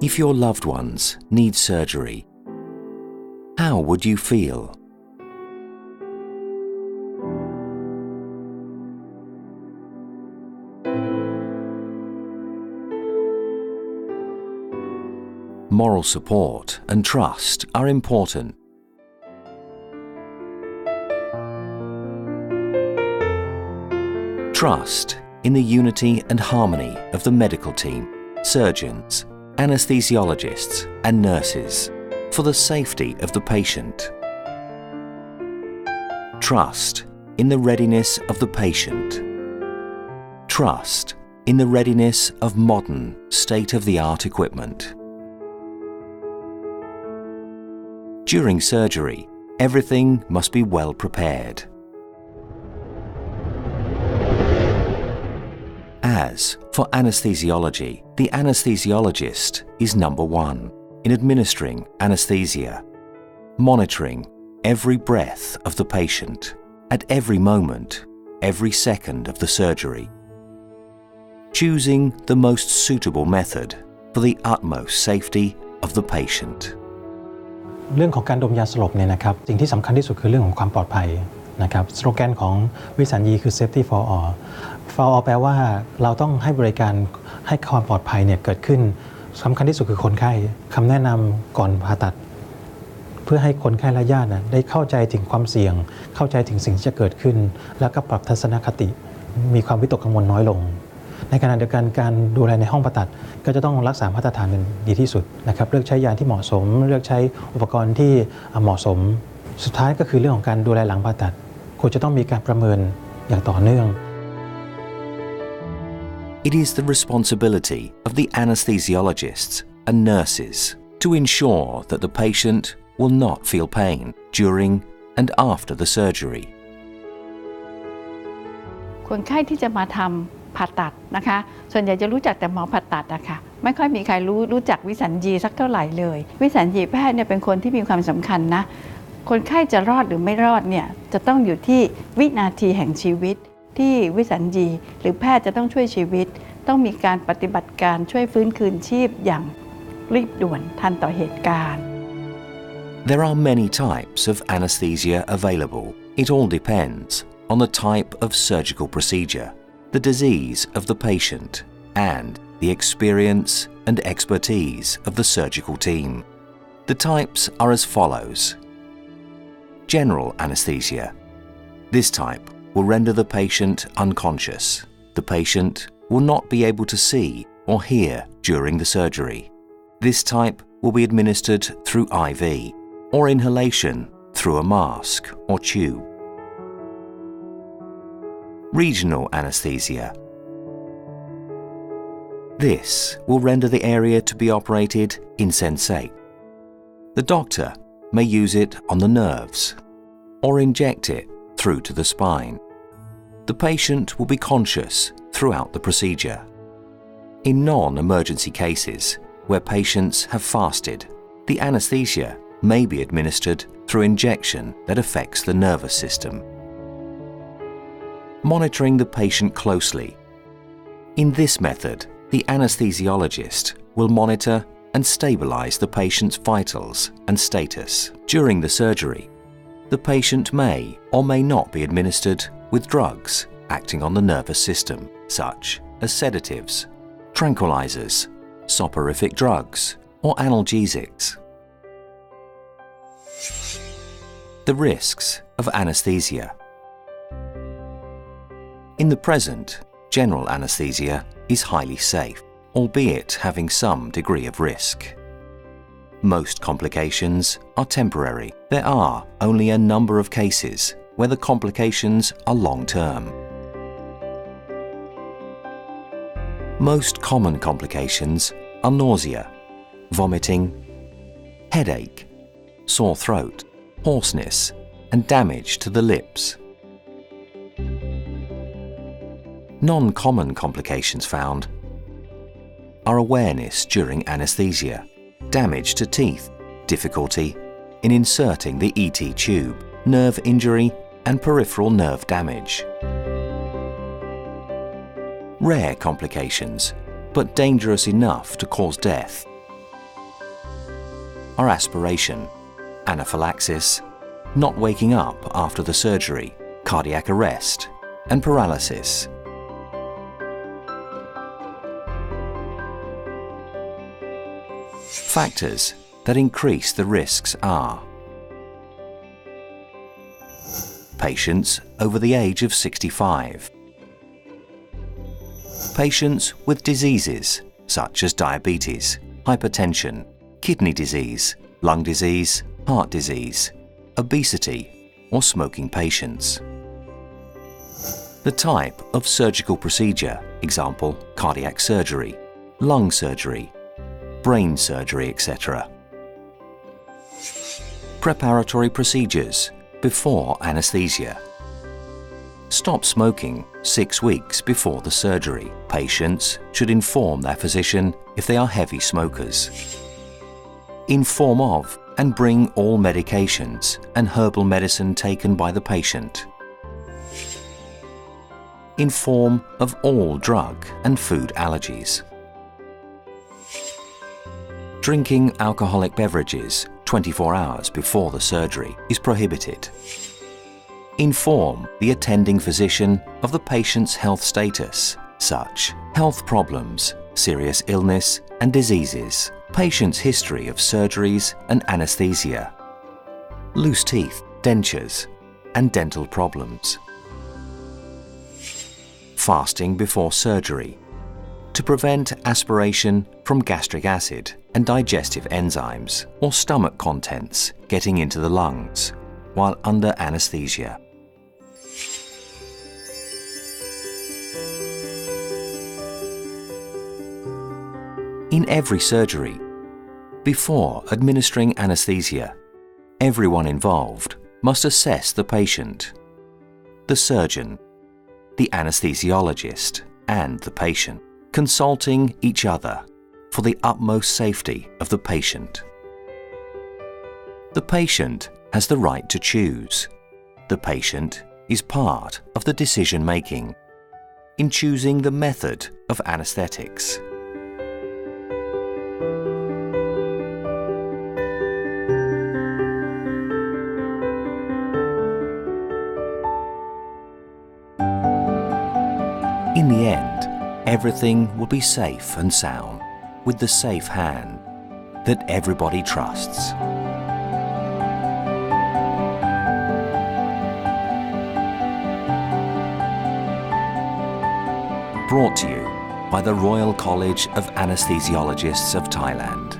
If your loved ones need surgery, how would you feel? Moral support and trust are important. Trust in the unity and harmony of the medical team, surgeons, anesthesiologists and nurses for the safety of the patient. Trust in the readiness of the patient. Trust in the readiness of modern, state-of-the-art equipment. During surgery, everything must be well prepared. As for anesthesiology, the anesthesiologist is number one in administering anesthesia, monitoring every breath of the patient at every moment, every second of the surgery, choosing the most suitable method for the utmost safety of the patient. เรื่องของการดมยาสลบเนี่ยนะครับสิ่งที่สำคัญที่สุดคือเรื่องของความปลอดภัยนะครับสโลแกนของวิสัญญีคือ Safety for all for all แปลว่าเราต้องให้บริการให้ความปลอดภัยเนี่ยเกิดขึ้นสำคัญที่สุดคือคนไข้คำแนะนำก่อนผ่าตัดเพื่อให้คนไข้และญาติได้เข้าใจถึงความเสี่ยงเข้าใจถึงสิ่งที่จะเกิดขึ้นแล้วก็ปรับทัศนคติมีความวิตกกังวลน้อยลงในขณะเดียวกันการดูแลในห้องผ่าตัดก็จะต้องรักษามาตรฐานเป็นดีที่สุดนะครับเลือกใช้ยาที่เหมาะสมเลือกใช้อุปกรณ์ที่เหมาะสมสุดท้ายก็คือเรื่องของการดูแลหลังผ่าตัดควรจะต้องมีการประเมินอย่างต่อเนื่อง It is the responsibility of the anesthesiologists and nurses to ensure that the patient will not feel pain during and after the surgery. คนไข้ที่จะมาทำผ่าตัดนะคะส่วนใหญ่จะรู้จักแต่หมอผ่าตัดนะคะไม่ค่อยมีใครรู้จักวิสัญญีสักเท่าไหร่เลยวิสัญญีแพทย์เนี่ยเป็นคนที่มีความสำคัญนะคนไข้จะรอดหรือไม่รอดเนี่ยจะต้องอยู่ที่วินาทีแห่งชีวิตที่วิสัญญีหรือแพทย์จะต้องช่วยชีวิตต้องมีการปฏิบัติการช่วยฟื้นคืนชีพอย่างรีบด่วนทันต่อเหตุการณ์ There are many types of anesthesia available. It all depends on the type of surgical procedure, the disease of the patient, and the experience and expertise of the surgical team. The types are as follows. General anesthesia. This type will render the patient unconscious. The patient will not be able to see or hear during the surgery. This type will be administered through IV or inhalation through a mask or tube. Regional anesthesia. This will render the area to be operated insensate. The doctor may use it on the nerves or inject it through to the spine. The patient will be conscious throughout the procedure. In non-emergency cases where patients have fasted, the anesthesia may be administered through injection that affects the nervous system. Monitoring the patient closely. In this method, the anesthesiologist will monitor and stabilize the patient's vitals and status. During the surgery, the patient may or may not be administered with drugs acting on the nervous system, such as sedatives, tranquilizers, soporific drugs, or analgesics. The risks of anesthesia. In the present, general anesthesia is highly safe, albeit having some degree of risk. Most complications are temporary. There are only a number of cases where the complications are long-term. Most common complications are nausea, vomiting, headache, sore throat, hoarseness, and damage to the lips. Non-common complications found are awareness during anesthesia, damage to teeth, difficulty in inserting the ET tube, nerve injury, and peripheral nerve damage. Rare complications, but dangerous enough to cause death, are aspiration, anaphylaxis, not waking up after the surgery, cardiac arrest, and paralysis. Factors that increase the risks are patients over the age of 65, patients with diseases such as diabetes, hypertension, kidney disease, lung disease, heart disease, obesity, or smoking patients. The type of surgical procedure, example, cardiac surgery, lung surgery, brain surgery, etc. Preparatory procedures before anesthesia. Stop smoking 6 weeks before the surgery. Patients should inform their physician if they are heavy smokers. Inform of and bring all medications and herbal medicine taken by the patient. Inform of all drug and food allergies. Drinking alcoholic beverages 24 hours before the surgery is prohibited. Inform the attending physician of the patient's health status, such health problems, serious illness and diseases, patient's history of surgeries and anesthesia, loose teeth, dentures, and dental problems. Fasting before surgery to prevent aspiration from gastric acid and digestive enzymes or stomach contents getting into the lungs while under anesthesia. In every surgery, before administering anesthesia, everyone involved must assess the patient, the surgeon, the anesthesiologist, and the patient, consulting each other for the utmost safety of the patient. The patient has the right to choose. The patient is part of the decision-making in choosing the method of anesthetics. In the end, everything will be safe and sound with the safe hand that everybody trusts. Brought to you by the Royal College of Anesthesiologists of Thailand.